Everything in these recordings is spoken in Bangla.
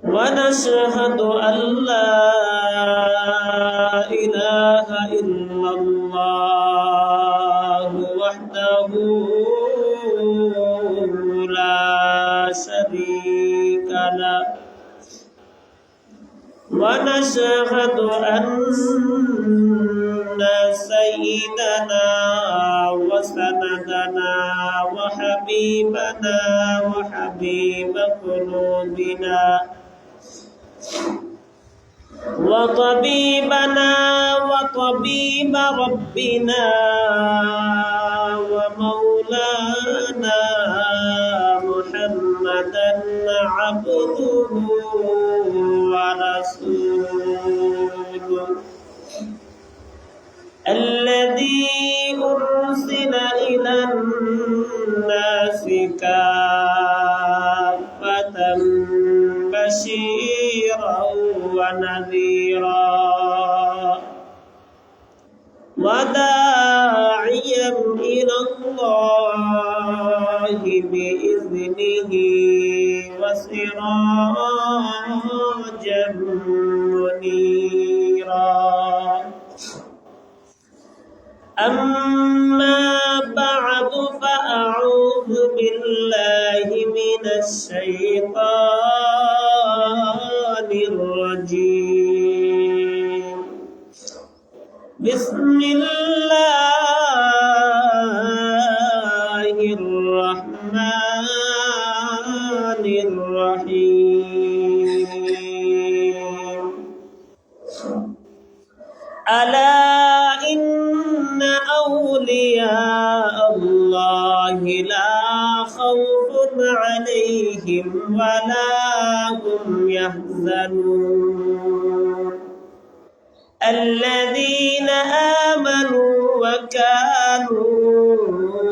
ونشهد أن لا إله إلا الله وحده لا شريك له ونشهد أن سيدنا وسندنا وحبيبنا وحبيب قلوبنا وطبيبنا وطبيب ربنا ومولانا محمدا عبده ورسوله الذي أرسل إلى الناس كافة بشيرا ونذيرا وداعيا إلى الله بإذنه وسراجا منيرا أما بعد فأعوذ بالله من الشيطان الرجيم بسم الله الرحمن الرحيم ألا إن أولياء الله لا خوف عليهم ولا هم يحزنون الذين آمنوا وكانوا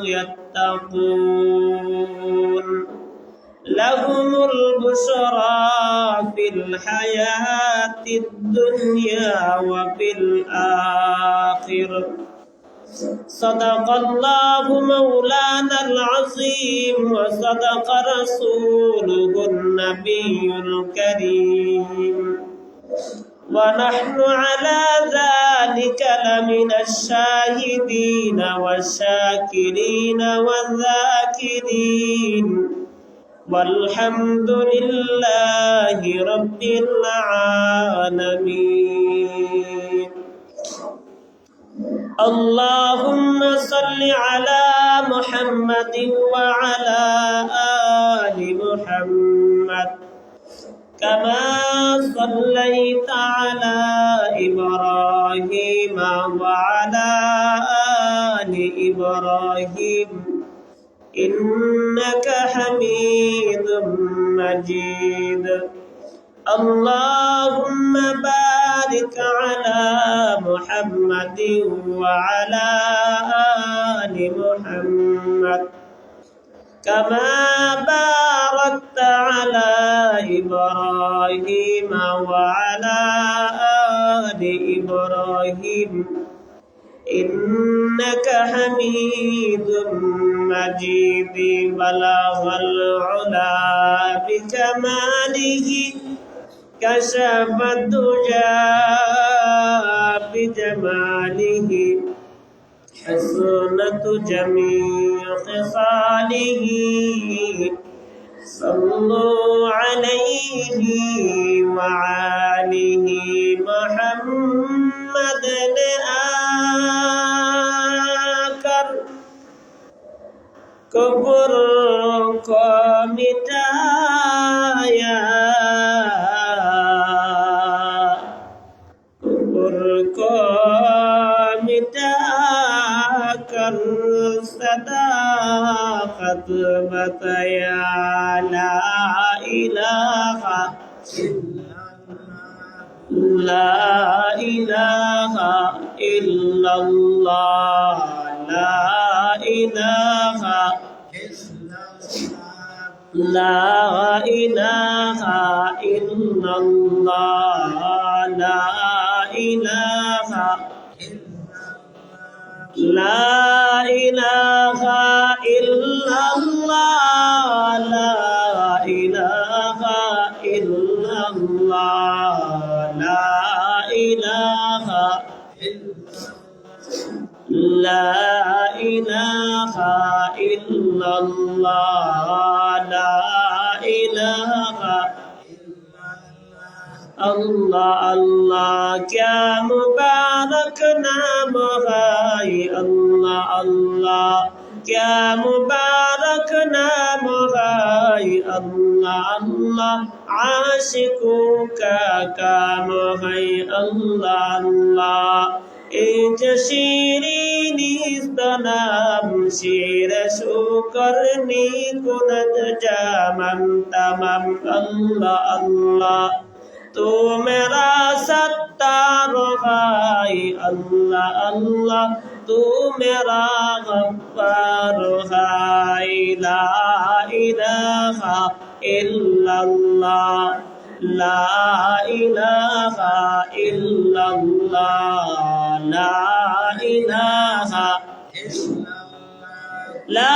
يتقون لهم البشرى في الحياة الدنيا وفي الآخرة صدق الله مولانا العظيم وصدق رسوله النبي الكريم ونحن على ذلك لمن الشاهدين والشاكرين والذاكرين والحمد لله رب العالمين اللهم صل على محمد وعلى آل محمد كما صليت على إبراهيم وعلى آل إبراهيم إنك حميد مجيد اللهم بارك على محمد وعلى آل محمد كما باركت على إبراهيم وعلى آل إبراهيم إنك حميد مجيد بلغ العلا بكماله كشف الدجى بجماله حسنة جميع خصاله صلوا عليه وعاله محمد آكر كبر کو مٹایا کفر کو مٹا کر صداقت بتایا لا الہ لا الہ الا اللہ لا الہ لا إله إلا الله لا إله لا إله إلا الله لا إله لا إله إلا الله لا إله अल्लाह अल्लाह क्या मुबारक नाम है अल्लाह अल्लाह क्या मुबारक नाम है अल्लाह अल्लाह आशिकों का काम है अल्लाह अल्लाह इंच शीरीनी सलाम शेर शुक्रनी कुनत जामन तमाम अल्लाह अल्लाह तू मेरा सत्तार है अल्लाह अल्लाह तू मेरा गफ्फार है ला इलाहा इल्लल्लाह ला इलाहा इल्लल्लाह ला इलाहा ला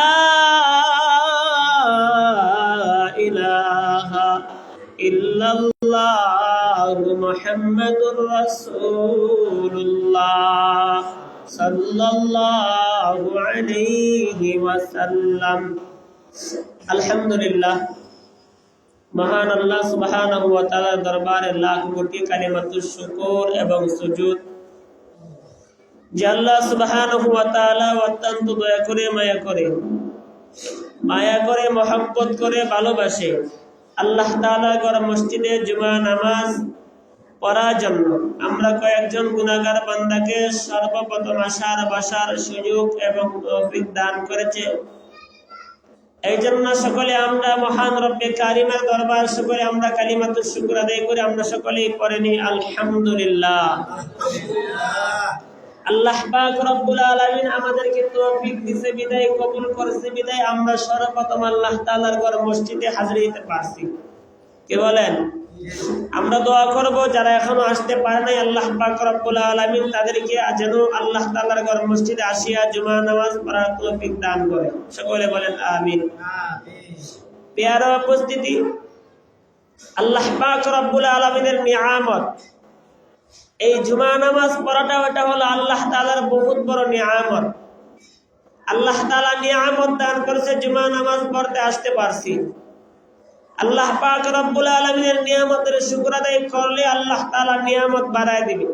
इलाहा इल्लल्लाह मुहम्मदुर रसूलुल्लाह सल्लल्लाहु अलैहि वसल्लम। अल्हम्दुलिल्लाह, महान अल्लाह सुब्हानाहु वा ताआलार दरबारे लाख कोटी কালিমাতুশ শুকর এবং সুজুদ যে আল্লাহ সুবহানাহু ওয়া তাআলা অত্যন্ত দয়া করে মায়া করে মহব্বত করে ভালোবাসে। আল্লাহ তাআলা ঘর মসজিদে জুমা নামাজ পড়ার জন্য আমরা কয়েকজন গুনাহগার বান্দাকে সর্বপ্রথম আসার বসার সুযোগ এবং তৌফিক দান করেছে। এই জন্য সকলে আমরা মহান রব্বে কারিমের দরবার সকলে আমরা কালিমাতুশ শুকর আদায় করে আমরা সকলেই পড়ে নিই আলহামদুলিল্লাহ। আল্লাহ পাক রব্বুল আলামিন আমাদেরকে তৌফিক দিয়েছে বিদায় কবুল করেছে বিদায় আমরা সর্বপ্রথম আল্লাহ তাআলার ঘর মসজিদে হাজির হতে পারছি। কে বলেন? আমরা দোয়া করব যারা এখনো আসতে পারে নাই আল্লাহ পাক রব্বুল আলামিন তাদেরকে যেন আল্লাহ তাআলার ঘর মসজিদে আসিয়া জুমা নামাজ পড়ার তৌফিক দান করে। সকলে বলেন আমিন। প্রিয় উপস্থিতি, আল্লাহ পাক রব্বুল আলামিনের নিয়ামত এই জুমা নামাজ পড়াটা ওটা হলো আল্লাহ তাআলার বহুত বড় নিয়ামত। আল্লাহ তাআলা নিয়ামত দান করেছে জুমা নামাজ পড়তে আসতে পারছি। আল্লাহ পাক রব্বুল আলামিনের নিয়ামতের শুকর আদায় করলে আল্লাহ তাআলা নিয়ামত বাড়ায় দিবে।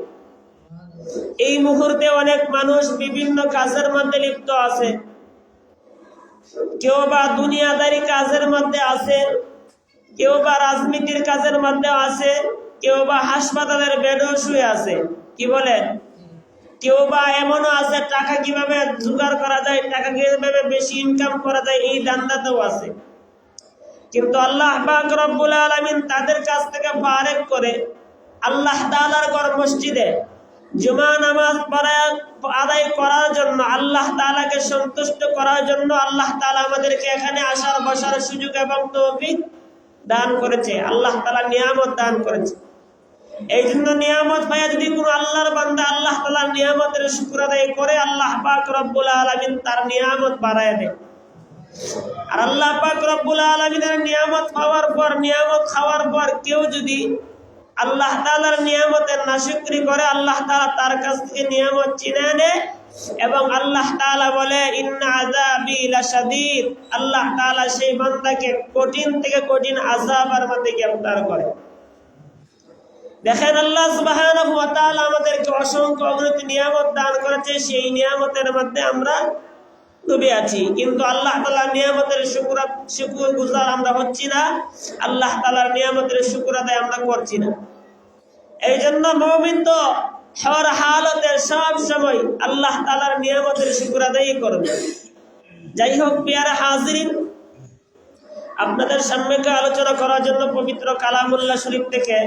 এই মুহূর্তে অনেক মানুষ বিভিন্ন কাজের মধ্যে লিপ্ত আছে, কেউ বা দুনিয়াদারি কাজের মধ্যে আছে, কেউ বা রাজনীতির কাজের মধ্যে আছে, কেউ বা হাসপাতালের বেডে শুয়ে আছে। কি বলেন? কেউ বা এমনও আছে টাকা কিভাবে জোগাড় করা যায়, টাকা কিভাবে বেশি ইনকাম করা যায় এই ধান্দাতেও আছে। কিন্তু আল্লাহ পাক রব্বুল আলামিন তাদের কাছ থেকে ফারেক করে আল্লাহ তাআলার ঘর মসজিদে জুমা নামাজ আদায় করার জন্য, আল্লাহ তাআলাকে সন্তুষ্ট করার জন্য আল্লাহ তাআলা আমাদেরকে এখানে আসার বসার সুযোগ এবং তৌফিক দান করেছে। আল্লাহ তাআলা নিয়ামত দান করেছে। এই জন্য নিয়ামত পাইয়া যদি কোনো আল্লাহর বান্দা আল্লাহ তাআলার নিয়ামতের শুকর আদায় করে আল্লাহ পাক রব্বুল আলামিন তার নিয়ামত বাড়ায় দেয়। আর আল্লাহ পাক রব্বুল আলামিনের নিয়ামত পাওয়ার পর, নিয়ামত খাওয়ার পর কেউ যদি আল্লাহ তাআলার নিয়ামতের নাশুকরি করে আল্লাহ তাআলা তার কাছ থেকে নিয়ামত ছিনিয়ে নেয় এবং আল্লাহ তাআলা বলে ইন্না আযাবি লাশাদীদ। আল্লাহ তাআলা সেই বান্দাকে কঠিন থেকে কঠিন আযাবের মধ্যে গ্রেফতার করে। দেখেন আল্লাহ সুবহানাহু ওয়া তাআলা আমাদেরকে অসংখ্য অগণিত নিয়ামত দান করেছে, সেই নিয়ামতের মধ্যে আমরা ডুবে আছি। কিন্তু আল্লাহ তাআলার নিয়ামতের শুকর গুজার আমরা হচ্ছি না, আল্লাহ তাআলার নিয়ামতের শুকর আদায় আমরা করছি না। এই জন্য মুমিন তো হর হালতে সব সময় আল্লাহ তাআলার নিয়ামতের শুকর আদায় করবে। যাই হোক প্রিয় হাজিরিন, আপনাদের সামনে আলোচনা করার জন্য পবিত্র কালামুল্লাহ শরীফ থেকে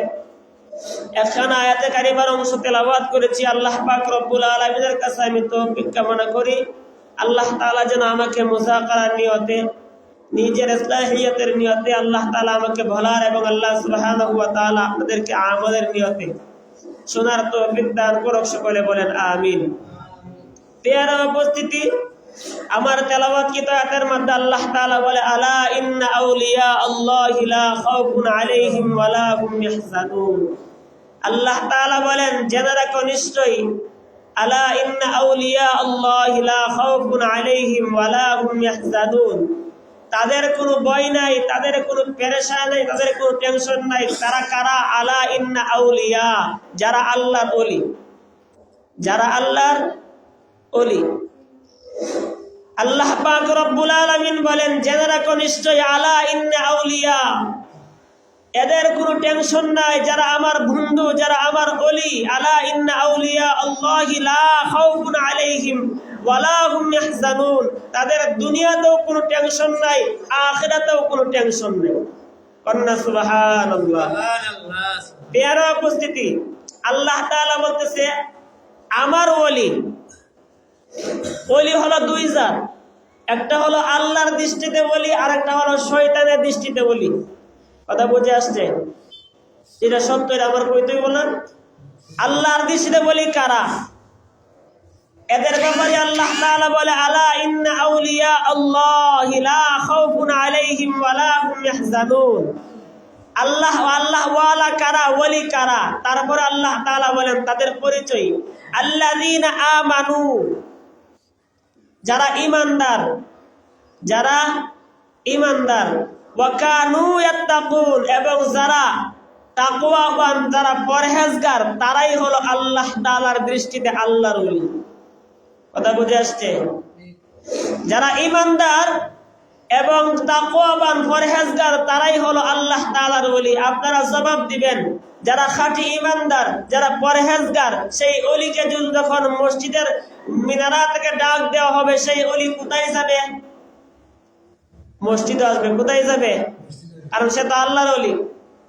একখানা আয়াতে কারিমার অংশ তেলাওয়াত করেছি। আল্লাহ পাক রব্বুল আলামিনের কাছে আমি তৌফিক কামনা করি আল্লাহ তাআলা যেন আমাকে মুযাকারার নিয়তে, নিজের ইসলাহিয়াতের নিয়তে আল্লাহ তাআলা আমাকে ভোলার এবং আল্লাহ সুবহানাহু ওয়া তাআলা আপনাদেরকে আমলের নিয়তে শোনার তৌফিক দান করুক। সকলে বলেন আমিন। প্রিয় উপস্থিতি, আমার তেলাওয়াতকৃত আয়াতের মধ্যে আল্লাহ তাআলা বলে আলা ইন্না আউলিয়া আল্লাহি লা খাউফুন আলাইহিম ওয়া লা হুম ইয়াহজানুন। আল্লাহ তাআলা বলেন জেনে রাখো নিশ্চয়ই আলা ইন্না আউলিয়া আল্লাহি লা খাউফুন আলাইহিম ওয়া লা হুম ইয়াহজানুন। তাদের কোনো ভয় নাই, তাদের কোনো পেরেশানি নাই, তাদের কোনো টেনশন নাই। তারা কারা? আলা ইন্না আউলিয়া, যারা আল্লাহর ওলি, যারা আল্লাহর ওলি। আল্লাহ পাক রব্বুল আলামিন বলেন, জেনে রাখো নিশ্চয় আলা ইন্না আউলিয়া, এদের কোনো টেনশন নাই, যারা আমার বন্ধু, যারা আমার ওলি। আলা ইন্না আউলিয়া আল্লাহি লা খাউফুন আলাইহিম ওয়া লা হুম ইয়াহজানুন। তাদের দুনিয়াতেও কোনো টেনশন নাই, আখিরাতেও কোনো টেনশন নেই। কন্না সুবহানাল্লাহ। প্রিয় উপস্থিতি, আল্লাহ তাআলা বলতেছে আমার ওলি। ওলি হলো দুই জাত, একটা হলো আল্লাহর দৃষ্টিতে ওলি, আর একটা হলো শয়তানের দৃষ্টিতে ওলি। কথা বুঝে আসছে? এটা সত্য, এটা আমার কইতেই বলেন। আল্লাহর দৃষ্টিতে বলি কারা? এদের ব্যাপারে আল্লাহ তাআলা বলে আলা ইন্না আউলিয়া আল্লাহি লা খাউফুন আলাইহিম ওয়া লা হুম ইয়াহজানুন। আল্লাহ ওয়ালা কারা, ওলি কারা? তারপরে আল্লাহ তাআলা বলেন তাদের পরিচয়, আল্লাযীনা আমানু, যারা ঈমানদার, যারা ঈমানদার, ওয়া কানু ইয়াত্তাকুন, এবং যারা তাকওয়াবান, যারা পরহেজগার, তারাই হলো আল্লাহ তাআলার দৃষ্টিতে আল্লাহর ওলি। কথা বুঝে আসছে? যারা ঈমানদার এবং তাকওয়াবান, পরহেজগার, তারাই হলো আল্লাহ তাআলার ওলি। আপনারা জবাব দিবেন, যারা খাঁটি ঈমানদার, যারা পরহেজগার, সেই ওলিকে যখন মসজিদের মিনারা থেকে ডাক দেওয়া হবে, সেই ওলি কোথায় যাবে? মসজিদে আসবে। কোথায় যাবে? কারণ সে তো আল্লাহর ওলি।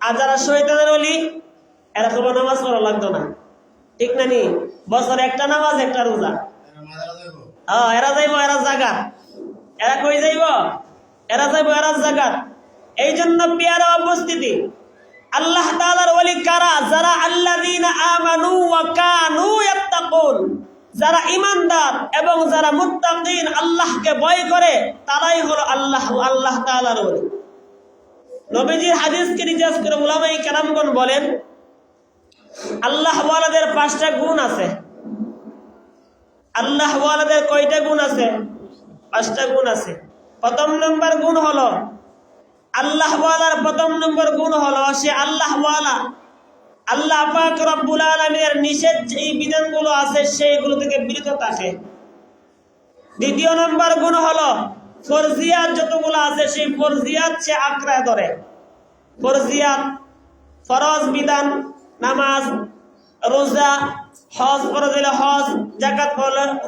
আর যারা শয়তানের ওলি, এরা কোনো নামাজ পড়া লাগতো না, ঠিক না নি? বছরে একটা নামাজ, একটা রোজা। এরা যাইব, এরা জাগাত। এরা কই যাইব? এরা যাইব, এরা জাগাত। এই জন্য পেয়ারা উপস্থিতি, আল্লাহ তাআলার ওলি কারা? যারা আল্লাযীনা আমানু ওয়া কানু ইয়াত্তাকুন, যারা ঈমানদার এবং যারা মুত্তাকিন, আল্লাহকে ভয় করে, তারাই হলো আল্লাহ তাআলার ওলি। নবীজির হাদিসকে রিজাজ করে উলামায়ে কেরামগণ বলেন, আল্লাহ ওয়ালাদের 5টা গুণ আছে। আল্লাহ ওয়ালাদের কয়টা গুণ আছে? 5টা গুণ আছে। প্রথম নম্বর গুণ হলো, আল্লাহ ওয়ালার প্রথম নম্বর গুণ হলো সে আল্লাহ ওয়ালা। আল্লাহ পাক রব্বুল আলামিনের নিষেধ যে বিধানগুলো আছে সেইগুলো থেকে বিরত থাকে। দ্বিতীয় নম্বর গুণ হলো ফরজিয়াত যতগুলো আছে সেই ফরজিয়াত সে আঁকড়ে ধরে। ফরজিয়াত, ফরজ বিধান, নামাজ, রোজা, হজ ফরজ হলে হজ, যাকাত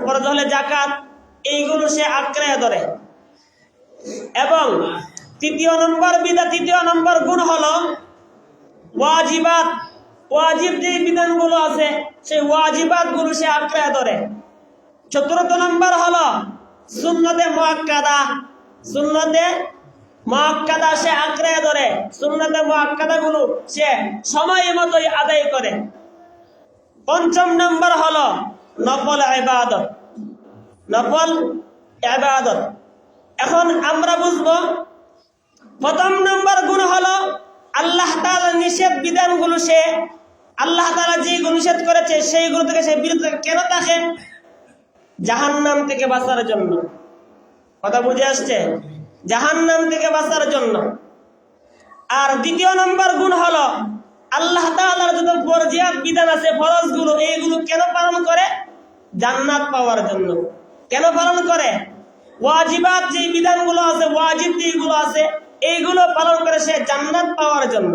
ফরজ হলে যাকাত, এইগুলো সে আঁকড়ে ধরে। এবং তৃতীয় নম্বর গুণ হলো ওয়াজিবাত। ওয়াজিব যে বিধানগুলো আছে সেই ওয়াজিবাত গুলো সে আঁকড়ে ধরে। চতুর্থ নম্বর হলো সুন্নতে মুআক্কাদা। সুন্নতে মুআক্কাদা সে আঁকড়ে ধরে। সুন্নতে মুআক্কাদা গুলো সে সময় মতোই আদায় করে। পঞ্চম নম্বর হলো নফল ইবাদত। নফল ইবাদত। এখন আমরা বুঝবো, প্রথম নম্বর গুণ হলো আল্লাহ তাআলার নিষেধ বিধানগুলো সে, আল্লাহ তাআলা যেগুলো নিষেধ করেছে সেইগুলো থেকে সে বিরত কেন থাকে? জাহান্নাম থেকে বাঁচার জন্য। কথা বুঝে আসছে? জাহান্নাম থেকে বাঁচার জন্য। আর দ্বিতীয় নম্বর গুণ হলো আল্লাহ তাআলার যত ফরজিয়াত বিধান আছে, ফরজগুলো, এইগুলো কেন পালন করে? জান্নাত পাওয়ার জন্য। কেন পালন করে? ওয়াজিবাত যে বিধানগুলো আছে, ওয়াজিব যেগুলো আছে, এইগুলো পালন করে সে জান্নাত পাওয়ার জন্য।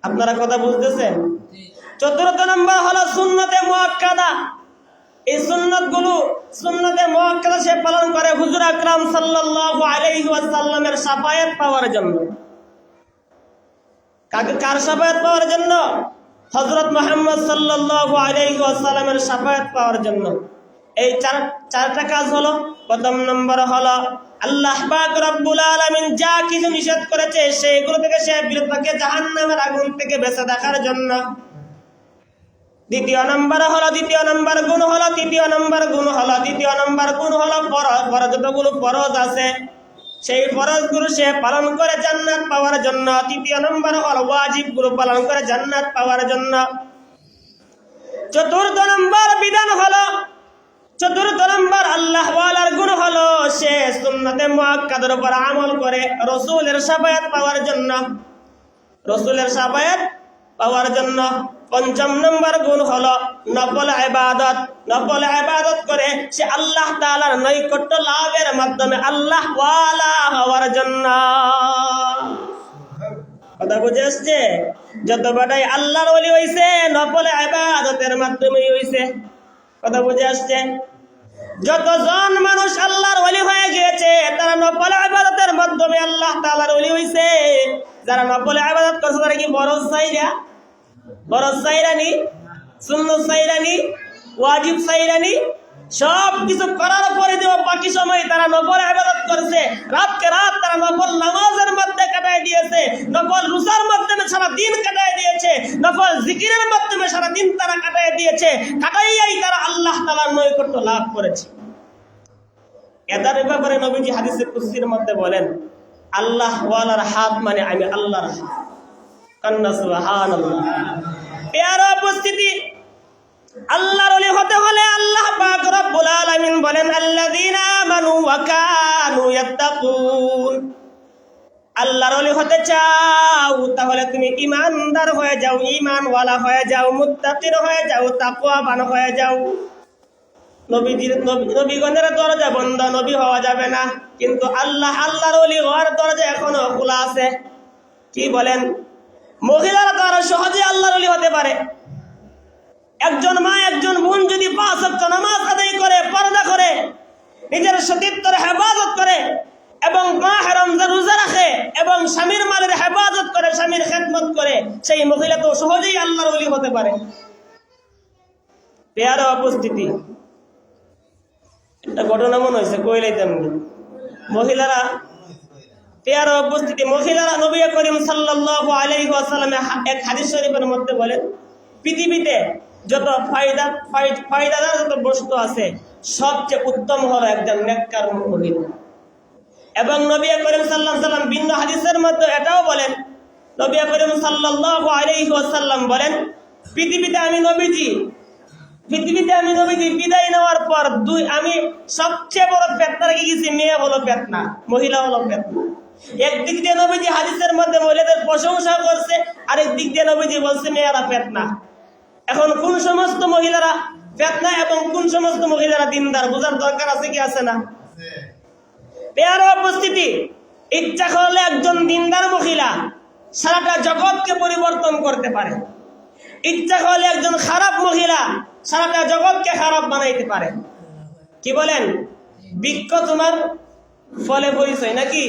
আপনারা কথা বুঝতেছেন? চতুর্থ নম্বর হলো সুন্নতে মুআক্কাদা। এই সুন্নতে মুআক্কাদা সে পালন করে হুজুর আকরাম সাল্লাল্লাহু আলাইহি ওয়াসাল্লামের শাফায়াত পাওয়ার জন্য। কার শাফায়াত পাওয়ার জন্য? হযরত মুহাম্মদ সাল্লাল্লাহু আলাইহি ওয়াসাল্লামের শাফায়াত পাওয়ার জন্য। এই চারটা কাজ হলো। প্রথম নম্বর হলো আল্লাহ পাক রব্বুল আলামিন যা কিছু নিষেধ করেছে সেগুলো থেকে সে বিরত থাকে জাহান্নামের আগুন থেকে বেঁচে থাকার জন্য। দ্বিতীয় নম্বর গুণ হলো ফরজ যতগুলো ফরজ আছে সেই ফরজগুলো সে পালন করে জান্নাত পাওয়ার জন্য। তৃতীয় নম্বর হলো ওয়াজিবগুলো পালন করে জান্নাত পাওয়ার জন্য। চতুর্থ নম্বর বিধান হলো, চতুর্থ নম্বর আল্লাহ ওয়ালার গুণ হলো সে সুন্নতে মুআক্কাদের উপর আমল করে রাসূলের শাফায়াত পাওয়ার জন্য, রাসূলের শাফায়াত পাওয়ার জন্য। পঞ্চম নম্বর গুণ হলো নফল ইবাদত, নফল ইবাদত করে সে আল্লাহ তাআলার নৈকট্য লাভের মাধ্যমে আল্লাহ ওয়ালা হওয়ার জন্য। কথা বুঝে আসছে? যত বাটাই আল্লাহর ওলি হইছে নফল ইবাদতের মাধ্যমেই হইছে। কথা বুঝে আসছে? যতজন মানুষ আল্লাহর ওলি হয়ে গিয়েছে তারা নফল ইবাদতের মাধ্যমে আল্লাহ তাআলার ওলি হইছে। যারা নফল ইবাদত করছে তারা কি ফরজ চাইরা, ফরজ চাইরানি, সুন্নাত চাইরানি, ওয়াজিব চাইরানি, সব কিছু করার পরে দেওয়া বাকি সময় তারা নফল ইবাদত করছে। রাতকে রাত তারা নফল নামাজের মধ্যে কাটায় দিয়েছে, নফল রোজার মাধ্যমে সারা দিন কাটায় দিয়েছে, নফল জিকিরের মাধ্যমে সারা দিন তারা কাটায় দিয়েছে। কাটাইয়াই তারা আল্লাহ তাআলার নৈকট্য লাভ করেছে। এটার ব্যাপারে নবীজি হাদিসে কুদসির মধ্যে বলেন, আল্লাহ ওয়ালার হাত মানে আমি আল্লাহর হাত। কান্না সুবহানাল্লাহ। প্যারা উপস্থিতি, আল্লাহর ওলি হতে হলে আল্লাহ পাক রব্বুল আলামিন বলেন আল্লাযীনা আমানু ওয়া কানু ইয়াত্তাকুন। আল্লাহর ওলি হতে চাও তাহলে তুমি ঈমানদার হয়ে যাও, ঈমানওয়ালা হয়ে যাও, মুত্তাকির হয়ে যাও, তাকওয়াবান হয়ে যাও। নবীগণের দরজা বন্ধ, নবী হওয়া যাবে না, কিন্তু আল্লাহর ওলি হওয়ার দরজা এখনো খোলা আছে। কি বলেন? মহিলারা তো আরো সহজে আল্লাহর ওলি হতে পারে। একজন মা, একজন বোন যদি 5 ওয়াক্ত নামাজ আদায় করে, পর্দা করে, নিজের সতীত্বের হেফাজত করে এবং মাহে রমজান রোজা রাখে এবং স্বামীর মালের হেফাজত করে, স্বামীর খেদমত করে, সেই মহিলা তো সহজেই আল্লাহর ওলি হতে পারে। পেয়ারা উপস্থিতি, একটা ঘটনা মনে হয়েছে কইলাইতাম। মহিলারা, পেয়ারা উপস্থিতি, মহিলারা নবী করিম সাল্লাল্লাহু আলাইহি ওয়াসাল্লাম এক হাদিস শরীফের মধ্যে বলেন পৃথিবীতে যত ফায়দাদার যত বস্তু আছে সবচেয়ে উত্তম হলো একজন নেককার মহিলা। এবং নবী করিম সাল্লাল্লাহু আলাইহি ওয়াসাল্লাম ভিন্ন হাদিসের মধ্যে এটাও বলেন, নবী করিম সাল্লাল্লাহু আলাইহি ওয়াসাল্লাম বলেন পৃথিবীতে আমি নবীজি বিদায় নেওয়ার পর আমি সবচেয়ে বড় ফেতনা রেখে গেছি, মেয়ে হলো ফেতনা, মহিলা হলো ফেতনা। একদিক দিয়ে নবীজি হাদিসের মধ্যে মহিলাদের প্রশংসা করছে, আরেক দিক দিয়ে নবীজি বলছে মেয়েরা ফেতনা। এখন কোন সমস্ত মহিলারা ফেতনা এবং কোন সমস্ত মহিলারা দিনদার বোঝার দরকার আছে কি আছে না? পেয়ারা উপস্থিতি, ইচ্ছা করলে একজন দিনদার মহিলা সারাটা জগৎকে পরিবর্তন করতে পারে। ইচ্ছা করলে একজন খারাপ মহিলা সারাটা জগৎকে খারাপ বানাইতে পারে। কি বলেন? বৃক্ষ তোমার ফলে পরিচয় নাকি?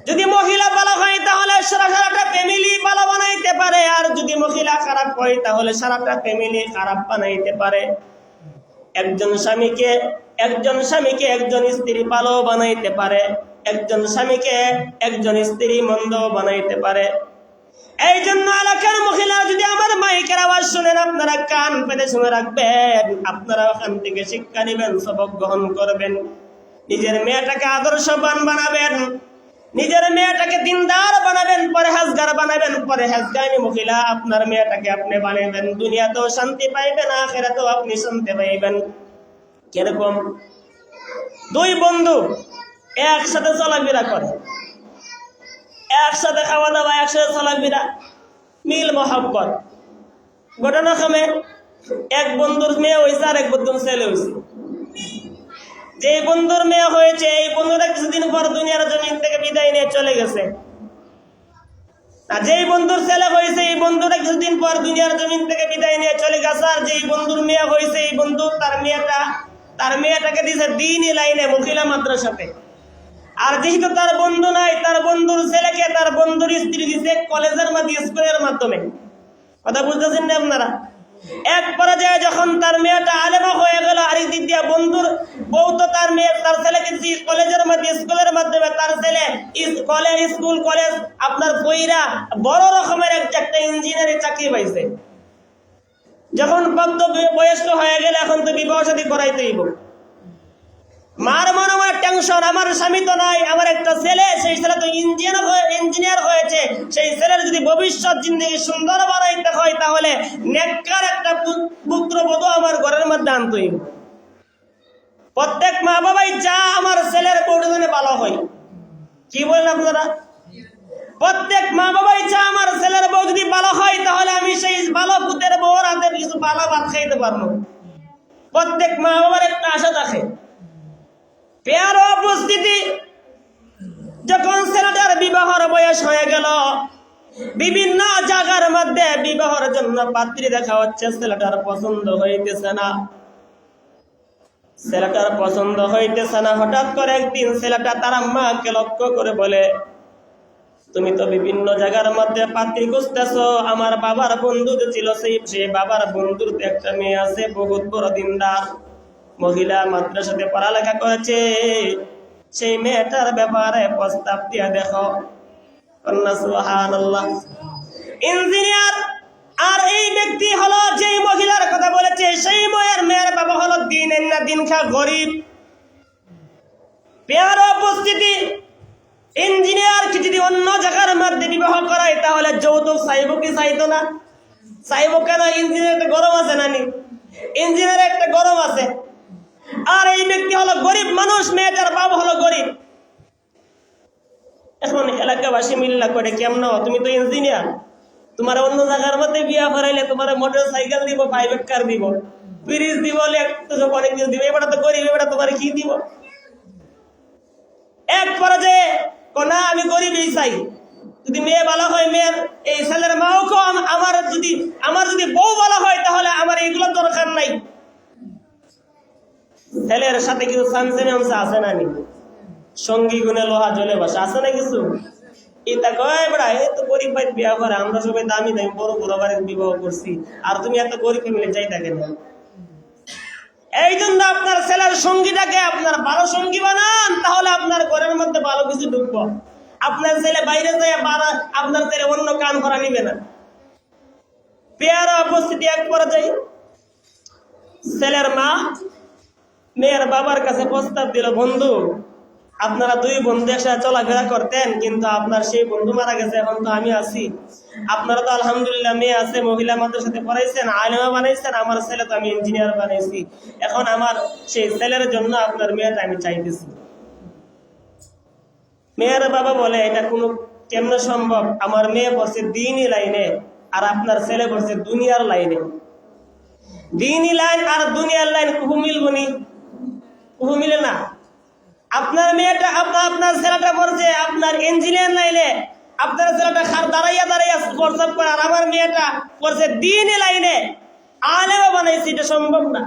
যদি মহিলা ভালো হয় তাহলে সারাটা ফ্যামিলি ভালো বানাইতে পারে, আর যদি মহিলা খারাপ হয় তাহলে সারাটা ফ্যামিলি খারাপ বানাইতে পারে। একজন স্বামীকে একজন স্ত্রী ভালো বানাইতে পারে, একজন স্বামীকে একজন স্ত্রী মন্দ বানাইতে পারে। এই জন্য এলাকার মহিলা যদি আমার মাইকের আওয়াজ শুনেন, আপনারা কান পেতে শুনে রাখবেন, আপনারা ওখান থেকে শিক্ষা নেবেন, সবক গ্রহণ করবেন। নিজের মেয়েটাকে আদর্শবান বানাবেন, নিজের মেয়েটাকে দিনদার বানাবেন, পরহেজগার বানাবেন। পরহেজগারী মহিলা আপনার মেয়েটাকে আপনি বানাবেন, দুনিয়াতেও শান্তি পাইবেন, আখিরাতেও আপনি শান্তি পাইবেন। কিরকম? 2 বন্ধু একসাথে চলাফেরা করে, একসাথে খাওয়া দাওয়া, একসাথে চলাফেরা, মিল মহব্বত। ঘটনাক্রমে এক বন্ধুর মেয়ে হয়েছে আর এক বন্ধুর ছেলে হয়েছে। যে বন্ধুর মেয়ে হয়েছে এই বন্ধুরা কিছুদিন পর দুনিয়ার জমিন থেকে বিদায় নিয়ে চলে গেছে। আর যেই বন্ধুর ছেলে হয়েছে এই বন্ধুরা কিছুদিন পর দুনিয়ার জমিন থেকে বিদায় নিয়ে চলে গেছে। আর যেই বন্ধুর মেয়ে হয়েছে এই বন্ধু তার মেয়েটাকে দিয়েছে দ্বীনি লাইনে, মহিলা মাদ্রাসাতে। আর যেহেতু তার বন্ধু নাই, তার বন্ধুর ছেলেকে তার বন্ধুর স্ত্রী দিছে কলেজের মাধ্যমে, স্কুলের মাধ্যমে। কথা বুঝতেছেন না আপনারা? এক পর্যায়ে যখন তার মেয়েটা আলেমা হয়ে গেল, আরেক দিক দিয়ে বন্ধুর বউ তো তার ছেলেকে কলেজের মাধ্যমে, স্কুলের মাধ্যমে, তার ছেলে কলেজ আপনার বইরা বড় রকমের একটা ইঞ্জিনিয়ারিং চাকরি পাইছে। যখন বয়স্ক হয়ে গেলে এখন তো বিবাহ শাদী করাইতেই। মার মনে মনে টেনশন, আমার স্বামী তো নাই, আমার একটা ছেলে, সেই ছেলে তো ইঞ্জিনিয়ার হয়েছে, সেই ছেলের যদি ভবিষ্যৎ জিন্দগি সুন্দর বানাইতে হয় তাহলে নেককার একটা পুত্রবধূ আমার ঘরের মধ্যে আনতেই। প্রত্যেক মা বাবাই যা আমার ছেলের বউজনে ভালো হয়, কি বলেন আপনারা? প্রত্যেক মা বাবাই চা আমার ছেলের বউ যদি ভালো হয় তাহলে আমি সেই ভালো পুতের বউর হাতে কিছু ভালো ভাত খাইতে পারবো। প্রত্যেক মা বাবার একটা আশা থাকে। পেয়ার উপস্থিতি, যখন ছেলেটার বিবাহের বয়স হয়ে গেল, বিভিন্ন জায়গার মধ্যে বিবাহের জন্য পাত্রী দেখা হচ্ছে, ছেলেটার পছন্দ হইতেছে না, ছেলেটার পছন্দ হইতেছে না। হঠাৎ করে একদিন ছেলেটা তার মাকে লক্ষ্য করে বলে, তুমি তো বিভিন্ন জায়গার মধ্যে পাত্রী খুঁজতেছো, আমার বাবার বন্ধু যে ছিল সেই বাবার বন্ধুর একটা মেয়ে আছে, বহুত বড় দিনদার মহিলা, মাদ্রাসাতে পড়ালেখা করেছে, সেই মেয়েটার ব্যাপারে প্রস্তাব দিয়ে দেখো। সুবহানাল্লাহ। ইঞ্জিনিয়ার আর এই ব্যক্তি হলো যেই মহিলার কথা বলেছে, সেই মেয়ের বাবা হলো দিনের না দিন খা গরিব। পেয়ার উপস্থিতি, ইঞ্জিনিয়ারকে যদি অন্য জায়গার মধ্যে বিবাহ করায় তাহলে যৌতুক চাইব কি চাইতো না? চাইব কেন? ইঞ্জিনিয়ার একটা গরম আছে নানি, ইঞ্জিনিয়ার একটা গরম আছে। আর এই ব্যক্তি হলো গরিব মানুষ, মেয়েটার বাবা হলো গরিব। এখন এলাকাবাসী মিল্লা করে, কেমন তুমি তো ইঞ্জিনিয়ার, তোমার অন্য জায়গার মধ্যে বিয়া করাইলে তোমার মোটর সাইকেল দিব, প্রাইভেট কার দিব, ফ্রিজ দিব, অনেক কিছু দিব, এবার তো গরিব, এবার তোমার কি দিব? এক পর্যায়ে না, আমি গরিবই চাই, যদি মেয়ে ভালো হয়, মেয়ের এই ছেলের মাও কম, আমার যদি বউ ভালো হয় তাহলে আমার এইগুলো দরকার নাই। ছেলের সাথে কিছু সামসেমিয়ামসা আছে না নি, সঙ্গী গুণে লোহা জলে বসে আছে না কিছু। এটা কয় বেড়া, এই তো গরিব ভাই বিয়া করে, আমরা সবাই দামি দামি বড় বড় বাড়ির বিবাহ করছি, আর তুমি এত গরিব ফ্যামিলি যাই থাকে না। এই জন্য আপনার ছেলের সঙ্গীটাকে আপনার ভালো সঙ্গী বানান, তাহলে আপনার ঘরের মধ্যে ভালো কিছু ঢুকবো। আপনার ছেলে বাইরে যায়, আপনার ছেলে অন্য কান করা নিবে না। পেয়ার উপস্থিতি, এক পর্যায়ে ছেলের মা মেয়ের বাবার কাছে প্রস্তাব দিল, বন্ধু, আপনারা দুই বন্ধু একসাথে চলাফেরা করতেন, কিন্তু আপনার সেই বন্ধু মারা গেছে, এখন তো আমি আছি। আপনারা তো আলহামদুলিল্লাহ মেয়ে আছে, মহিলা মাদ্রাসাতে পড়াইছেন, আলেমা বানাইছেন, আমার ছেলে তো আমি ইঞ্জিনিয়ার বানাইছি। এখন আমার সেই ছেলের জন্য আপনার মেয়েটা আমি চাইতেছি। মেয়ের বাবা বলে, এটা কোনো কেমনে সম্ভব? আমার মেয়ে পড়ছে দিনই লাইনে, আর আপনার ছেলে পড়ছে দুনিয়ার লাইনে। দিনই লাইন আর দুনিয়ার লাইন কুহু মিলবনি, কুহু মিলে না। আপনার মেয়েটা আপনার ছেলেটা পড়ছে আপনার ইঞ্জিনিয়ার লাইনে, আপনার ছেলেটা দাঁড়াইয়া প্রস্তাব করে, আর আমার মেয়েটা পড়ছে দিনই লাইনে, আলেমা বানাইছে, এটা সম্ভব না।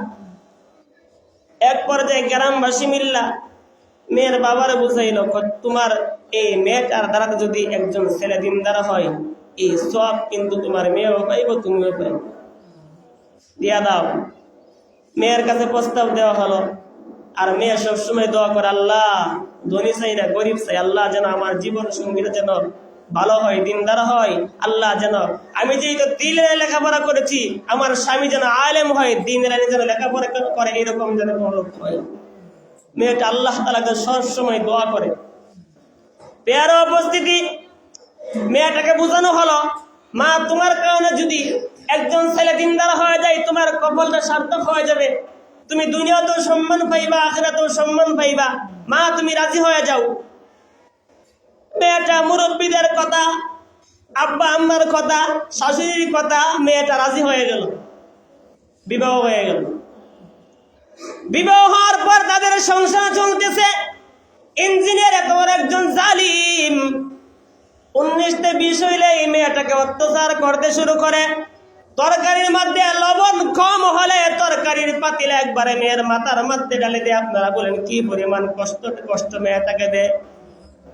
এক পর্যায়ে গ্রামবাসী মিল্লা মেয়ের বাবারে বুঝাইল, তোমার এই মেয়েটার দ্বারাতে যদি একজন ছেলে দিনদার হয়, এই সব কিন্তু তোমার মেয়েও পাইব, তুমিও পাইব, দিয়া দাও। মেয়ের কাছে প্রস্তাব দেওয়া হলো। আর মেয়ে সবসময় দোয়া করে, আল্লাহ ধনী চাই না, গরিব চাই, আল্লাহ যেন আমার জীবন সঙ্গীরা যেন ভালো হয়, দিনদার হয়, আল্লাহ যেন আমি যে দিনের লেখাপড়া করেছি আমার স্বামী যেন আলেম হয়, দিনের যেন লেখাপড়া করে, এরকম যেন হয়। মেয়েটা আল্লাহ তাআলাকে সবসময় দোয়া করে। পেয়ার উপস্থিতি, মেয়েটাকে বোঝানো হলো, মা তোমার কারণে যদি একজন ছেলে দিনদার হয়ে যায়, তোমার কপালটা সার্থক হয়ে যাবে, তুমি দুনিয়াতেও সম্মান পাইবা, আখিরাতেও সম্মান পাইবা, মা তুমি রাজি হয়ে যাও। মেয়েটা মুরব্বীদের কথা, আব্বা আম্মার কথা, শাশুড়ির কথা, মেয়েটা রাজি হয়ে গেল, বিবাহ হয়ে গেল। বিবাহ হওয়ার পর তাদের সংসার চলতেছে। ইঞ্জিনিয়ার এত বড় একজন জালিম, 19-20 হইলে এই মেয়েটাকে অত্যাচার করতে শুরু করে। তরকারির মধ্যে লবণ কম হলে তরকারির পাতিলে একবারে মেয়ের মাথার মধ্যে ঢালে দেয়। আপনারা বলেন কি পরিমাণ কষ্ট মেয়েটাকে দেয়।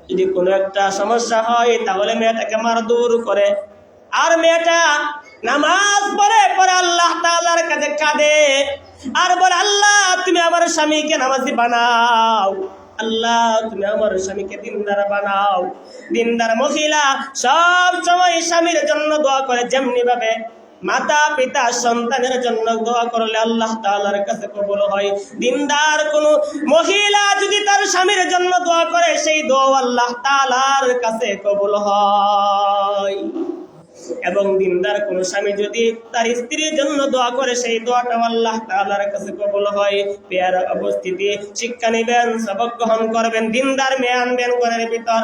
যদি কোনো একটা সমস্যা হয় তাহলে মেয়েটাকে মারধর করে। আর মেয়েটা নামাজ পড়ে আল্লাহ তাআলার কাছে কাঁদে আর বলে, আল্লাহ তুমি আমার স্বামীকে নামাজি বানাও, আল্লাহ তুমি আমার স্বামীকে দিনদার বানাও। দিনদার মহিলা সব সময় স্বামীর জন্য দোয়া করে, যেমনি ভাবে মাতা পিতা সন্তানের জন্য দোয়া করলে আল্লাহ তাআলার কাছে কবুল হয়। দিনদার কোন মহিলা যদি তার স্বামীর জন্য দোয়া করে সেই দোয়া আল্লাহ তাআলার কাছে কবুল হয়। এবং দিনদার কোন স্বামী যদি তার স্ত্রীর জন্য দোয়া করে সেই দোয়াটা আল্লাহ তাআলার কাছে কবুল হয়। পেয়ারা উপস্থিতি, শিক্ষা নেবেন, সবক গ্রহণ করবেন, দিনদার মেয়ে আনবেন ঘরের ভিতর।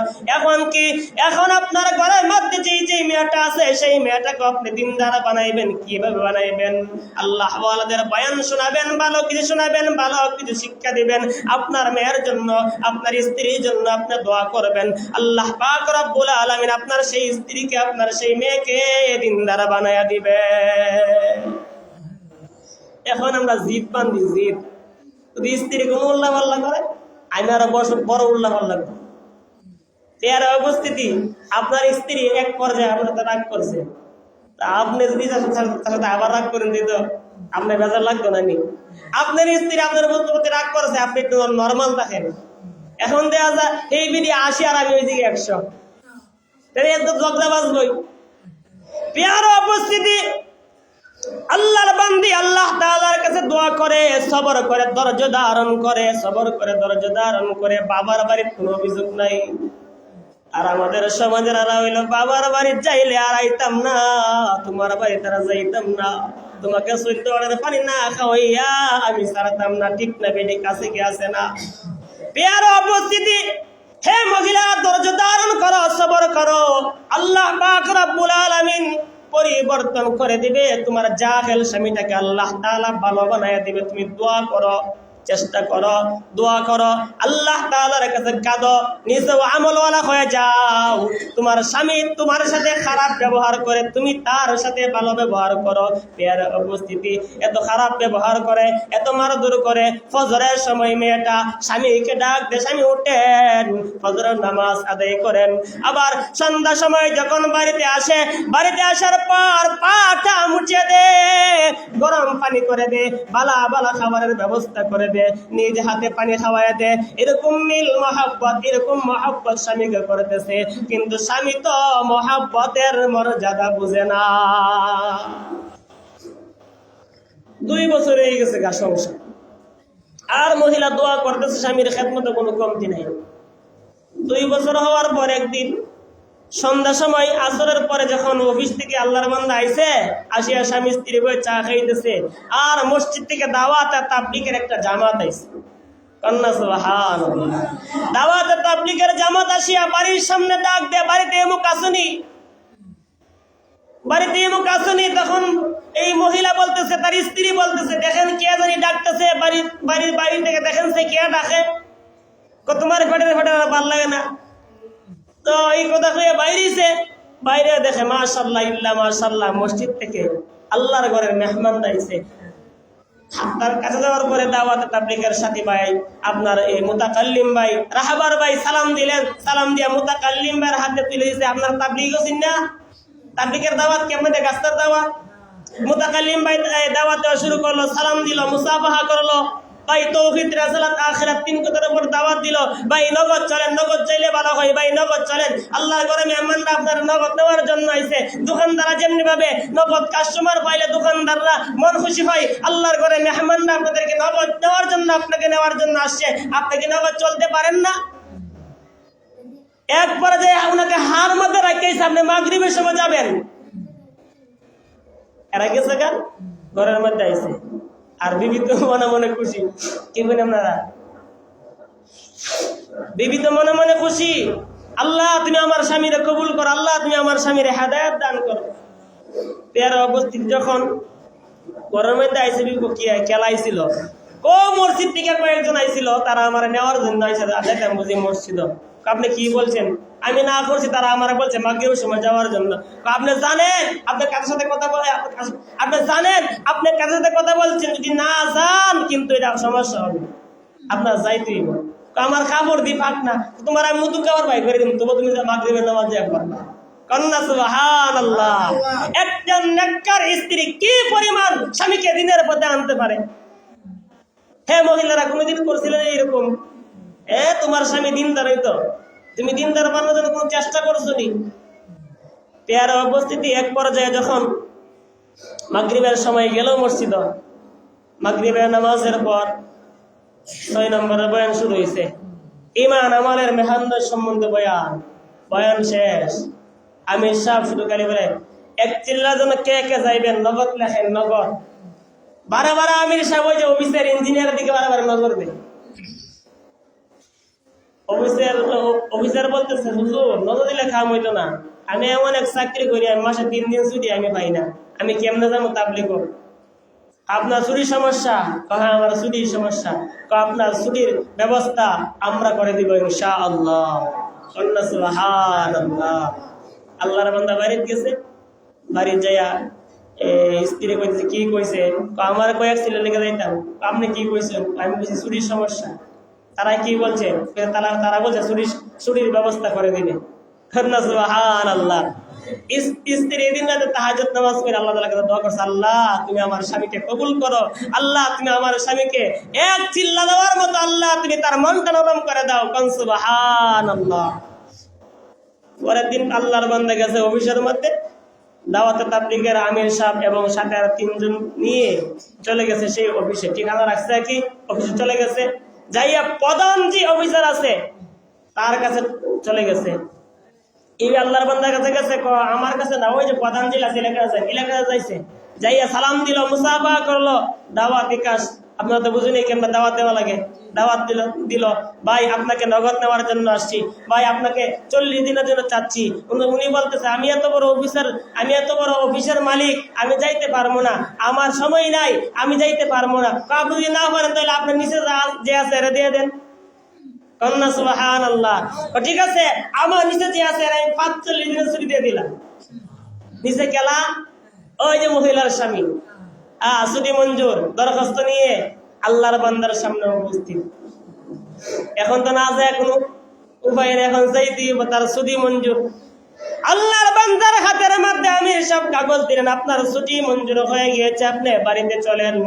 এখন আপনার ঘরের মধ্যে যে মেয়েটা আছে সেই মেয়েটাকে আপনি দিনদার বানাইবেন। কিভাবে বানাইবেন? আল্লাহ ওয়ালাদের বয়ান শোনাবেন, ভালো কিছু শোনাবেন, ভালো কিছু শিক্ষা দিবেন। আপনার মেয়ের জন্য, আপনার স্ত্রীর জন্য আপনি দোয়া করবেন। আল্লাহ পাক রব্বুল আলামিন আপনার সেই স্ত্রীকে, আপনার সেই মেয়েকে দিনদার বানায়া দিবে। এখন আমরা জিদ বান্ধি, জিদ যদি স্ত্রী কোনো উল্লাহ পাল্লা করে আমি আরো বড় উল্লাহ পাল্লা করি। এর উপস্থিতি আপনার স্ত্রী এক পর্যায়ে আপনার তো রাগ করছে, তা আপনি যদি তার সাথে আবার রাগ করেন দিত আপনার বেজার লাগতো না নি? আপনার স্ত্রী আপনার প্রতি রাগ করছে, আপনি একটু নর্মাল থাকেন। এখন দেওয়া যায় এই বিধি 80 আর আমি ওই দিকে 100, তাহলে একদম ঝগড়া বাজবই। প্রিয় উপস্থিতি, আল্লাহর বান্দি আল্লাহ তাআলার কাছে দোয়া করে, সবর করে, ধৈর্য ধারণ করে, সবর করে, ধৈর্য ধারণ করে। বাবার বাড়ির কোনো অভিযোগ নাই। আর আমাদের সমাজের আর হইল বাবার বাড়ি যাইলে আর আইতাম না, তোমার বাড়ি তারা যাইতাম না, তোমাকে সৈন্য পানি না খাওয়াইয়া আমি ছাড়তাম না। ঠিক না বেডি? কাছে কি আছে না? প্রিয় উপস্থিতি, হে মহিলা, ধৈর্য ধারণ করো, সবর করো। আল্লাহ পাক রব্বুল আলামিন পরিবর্তন করে দিবে তোমার জাহেল স্বামীটাকে, আল্লাহ তাআলা ভালো বানায়া দিবে। তুমি দোয়া করো, চেষ্টা করো, দোয়া করো, আল্লাহ তাআলার কাছে কাঁদো, নিজেও আমলওয়ালা হয়ে যাও। তোমার স্বামী তোমার সাথে খারাপ ব্যবহার করে, তুমি তার সাথে ভালো ব্যবহার করো। প্রিয় উপস্থিতি, এত খারাপ ব্যবহার করে, এত মারধর করে, ফজরের সময় মেয়েটা স্বামীকে ডাক দে, স্বামী উঠেন, ফজরের নামাজ আদায় করেন। আবার সন্ধ্যা সময় যখন বাড়িতে আসে, বাড়িতে আসার পর পাটা মুছে দে, গরম পানি করে দে, বালা বালা খাবারের ব্যবস্থা করে দে, নিজ হাতে পানি খাওয়ায় দে। এরকম মিল মহাব্বত, এরকম মহাব্বত স্বামীকে করতেছে, কিন্তু স্বামী তো মহাব্বতের মর্যাদা বুঝে না। 2 বছর হয়ে গেছে গা সংসার, আর মহিলা দোয়া করতেছে, স্বামীর খেদমতে কোনো কমতি নাই। 2 বছর হওয়ার পর একদিন সন্ধ্যা সময় আসরের পরে যখন অফিস থেকে আল্লাহর বান্দা আইছে, আসিয়া স্বামী স্ত্রী বই চা খাইতেছে, আর মসজিদ থেকে দাওয়াত আর তাবলীগের একটা জামাত আইছে। কন্যা সুবহানাল্লাহ। দাওয়াত আর তাবলীগের জামাত আসিয়া বাড়ির সামনে ডাক দে, বাড়িতে এমুক আসুনি, বাড়িতে এমুক আসুনি। তখন এই মহিলা বলতেছে, তার স্ত্রী বলতেছে, দেখেন কে জানি ডাকতেছে, বাড়ি থেকে দেখেন সে কে ডাকে, তোমার ফেটে ভাল লাগে না? তো এই কথা হয়ে বাইরে দেখে মাশাআল্লাহ ইল্লা মাশাআল্লাহ, মসজিদ থেকে আল্লাহর ঘরের মেহমান আইছে। তার কাছে যাওয়ার পরে দাওয়াত তাবলীগের সাথী ভাই, আপনার এই মুতাকাল্লিম ভাই, রাহাবার ভাই সালাম দিলেন। সালাম দিয়া মুতাকাল্লিম ভাইয়ের হাতে তুলে দিয়েছে, আপনার তাবলীগ আছেন না? তাবলীগের দাওয়াত কেমন? গাছটার দাওয়াত। মুতাকাল্লিম ভাই দাওয়াত দেওয়া শুরু করলো, সালাম দিল, মুসাফাহা করলো। ভাই তৌহিদ, রিসালাত, আখিরাত 3 কথার উপর দাওয়াত দিল। ভাই নগদ চলেন, নগদ চাইলে ভালো হয়, ভাই নগদ চলেন। আল্লাহর ঘরে মেহমানরা আপনার নগদ নেওয়ার জন্য আইছে। দোকানদাররা যেমনি ভাবে নগদ কাস্টমার পাইলে দোকানদাররা মন খুশি হয়, আল্লাহর ঘরে মেহমানরা আপনাদেরকে নগদ নেওয়ার জন্য, আপনাকে নেওয়ার জন্য আসছে। আপনি কি নগদ চলতে পারেন না? এক পর্যায়ে আপনাকে হার মধ্যে রাখিয়েছে, আপনি মাগরিবের সময় যাবেন, এরা গেছে কেন? ঘরের মধ্যে আইছে। আর বিবি তো মনে মনে খুশি। কি বলেন আপনারা? বিবি তো মনে মনে খুশি, আল্লাহ তুমি আমার স্বামীরে কবুল করো, আল্লাহ তুমি আমার স্বামীরে হেদায়েত দান করো। তের অবস্থিত যখন ঘরের মধ্যে আইসে, বিবি কি খেলাইছিল, মসজিদ থেকে কয়েকজন আইছিল, তারা আমার নেওয়ার জন্য আইসে। দেখেন বুঝি মসজিদ, আপনি কি বলছেন? আমি না করছি, তারা আমার বলছে মাগরিবের সময় যাওয়ার জন্য। আপনি জানেন আপনার কাদের সাথে কথা বলে, আপনি জানেন আপনার কাদের সাথে কথা বলছেন, যদি না যান কিন্তু এটা সমস্যা হবে, আপনার যাইতেই হবে। আমার কাপড় দি পাক না, তোমার আমি নতুন কাপড় বাই করে দিন, তবু তুমি মাগরিবের নামাজে একবার না। কন্যা সুবহানাল্লাহ। একজন নেককার স্ত্রী কি পরিমাণ স্বামীকে দিনের পথে আনতে পারে। হে মহিলারা, কোনোদিন করছিলেন এইরকম? তোমার স্বামী দিনদার হইতো, তুমি দিনদার বানানোর জন্য কোনো চেষ্টা করছো নি? পেয়ারা উপস্থিতি, এক পর্যায়ে যখন মাগরিবের সময় গেল মসজিদ, মাগরিবের নামাজের পর 6 নম্বরের বয়ান শুরু হয়েছে, ঈমান আমলের মেহান্নর সম্বন্ধে বয়ান। বয়ান শেষ, আমির সাহেব শুরু করে বলে, এক চিল্লার জন্য কে কে যাইবেন, নগদ লেখেন, নগদ। বারে বারে আমির সাহেব ওই যে অফিসের ইঞ্জিনিয়ারের দিকে বারে বারে নজর দেয়। অফিসার বলতেছে, হুজুর নজর দিলে কাম হইতো না, আমি এমন এক চাকরি করি, আমি মাসে 3 দিন ছুটি আমি পাই না, আমি কেমনে যাবো তাবলীগ? আপনার ছুটির সমস্যা? হ্যাঁ আমার ছুটির সমস্যা। আপনার ছুটির ব্যবস্থা আমরা করে দিব ইনশাআল্লাহ। সুবহানাল্লাহ। আল্লাহর বান্দা বাড়িতে গেছে, বাড়ি যাইয়া স্ত্রী কইছে, কি কইছে? আমার কয়েক ছেলে লেগে যাইতাম। আপনি কি কইছেন? আমি বলছি ছুটির সমস্যা। তারা কি বলছে? তারা বলছে ছুটির ব্যবস্থা করে দিবে। সুবহানাল্লাহ। স্ত্রী দিন রাতে তাহাজ্জুদ নামাজ করে আল্লাহ তাআলার কাছে দোয়া করছে, আল্লাহ তুমি আমার স্বামীকে কবুল করো, আল্লাহ তুমি আমার স্বামীকে এক চিল্লা দেওয়ার মতো আল্লাহ তুমি তার মনটা নরম করে দাও। সুবহানাল্লাহ। পরের দিন আল্লাহর বান্দা গেছে অফিসের মধ্যে, দাওয়াতে তাবলীগের আমির সাহেব এবং সাথে আর 3 জন নিয়ে চলে গেছে সেই অফিসে। ঠিকানা রাখছে কি? অফিসে চলে গেছে, যাইয়া প্রধান যে অফিসার আছে তার কাছে চলে গেছে। এই আল্লাহর বান্দার কাছে গেছে, আমার কাছে না, ওই যে প্রধান জেলা এলাকায় যাইছে, যাইয়া সালাম দিল, মুসাফা করলো, দাওয়াত বিকাশ। আপনারা তো বুঝুন কেমন দাওয়াত দেওয়া লাগে। দাওয়াত দিল, ভাই আপনাকে নগদ নেওয়ার জন্য আসছি, ভাই আপনাকে 40 দিনের জন্য চাচ্ছি। উনি বলতেছে, আমি এত বড় অফিসের মালিক, আমি যাইতে পারবো না, আমার সময় নাই, আমি যাইতে পারবো না। আপনি যদি না পারেন তাহলে আপনার নিচে যে আছে এরা দিয়ে দেন। কন্যা সুবহানাল্লাহ। ঠিক আছে, আমার নিচে যে আছে আমি 45 দিনের ছুটি দিয়ে দিলাম। নিচে গেলা, ওই যে মহিলার স্বামী, ছুটি মঞ্জুর, দরখাস্ত নিয়ে আল্লাহর বান্দার সামনে উপস্থিত। এখন তো না যায় কোনো উপায় নেই, এখন যাই দিব তার ছুটি মঞ্জুর। আল্লাহর বান্দার হাতের মধ্যে আমির সব কাগজ দিলেন, আপনার ছুটি মঞ্জুর হয়ে গিয়েছে, আপনি বাড়িতে চলেন।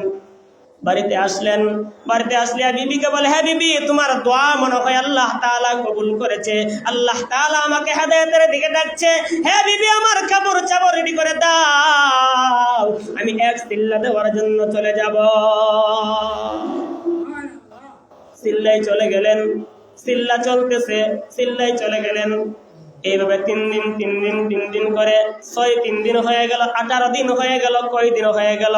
বাড়িতে আসলেন, বাড়িতে আসলে বিবিকে বলে, হ্যাঁ বিবি, তোমার দোয়া মনে হয় আল্লাহ তাআলা কবুল করেছে, আল্লাহ তাআলা আমাকে হেদায়েতের দিকে ডাকছে। হ্যাঁ বিবি, আমার কাপড় চাপড় রেডি করে দাও, আমি এক চিল্লা দেওয়ার জন্য চলে যাব। চিল্লাই চলে গেলেন, চিল্লা চলতেছে, চিল্লাই চলে গেলেন। এইভাবে 3 দিন করে 3 দিন হয়ে গেল, 18 দিন হয়ে গেল, কয় দিন হয়ে গেল?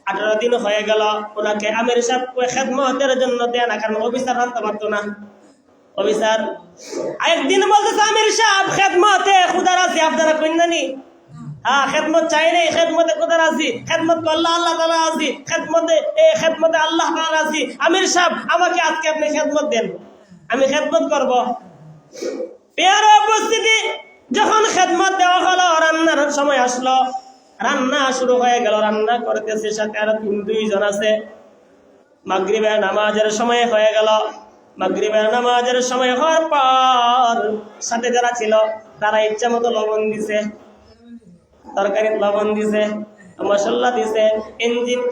18 দিন হয়ে গেল। ওনাকে আমির সাহেব খেদমতের জন্য দেয় না, কারণ অফিসার আনতে পারতো না। অফিসার একদিন বলতেছে, আমির সাহেব খেদমতে খুদা রাজি, আপনারা কইনানি? হ্যাঁ, খেদমত চাই নাই, খেদমতে খুদা রাজি, খেদমত আল্লাহ তাআলা রাজি, খেদমতে আল্লাহ তাআলা রাজি। আমির সাহেব আমাকে আজকে আপনি খেদমত দেন, আমি খেদমত করব। প্রিয় উপস্থিতি, যখন খেদমত দেওয়া হলো, রান্নার সময় আসলো, রান্না শুরু হয়ে গেল, রান্না করতেছে, সাথে আর 2 জন আছে। মাগরিবের নামাজের সময় হয়ে গেল। মাগরিবের নামাজের সময় হওয়ার পর সাথে যারা ছিল তারা ইচ্ছা মতো লবণ দিছে, তরকারি লবণ দিছে, মশলা দিছে,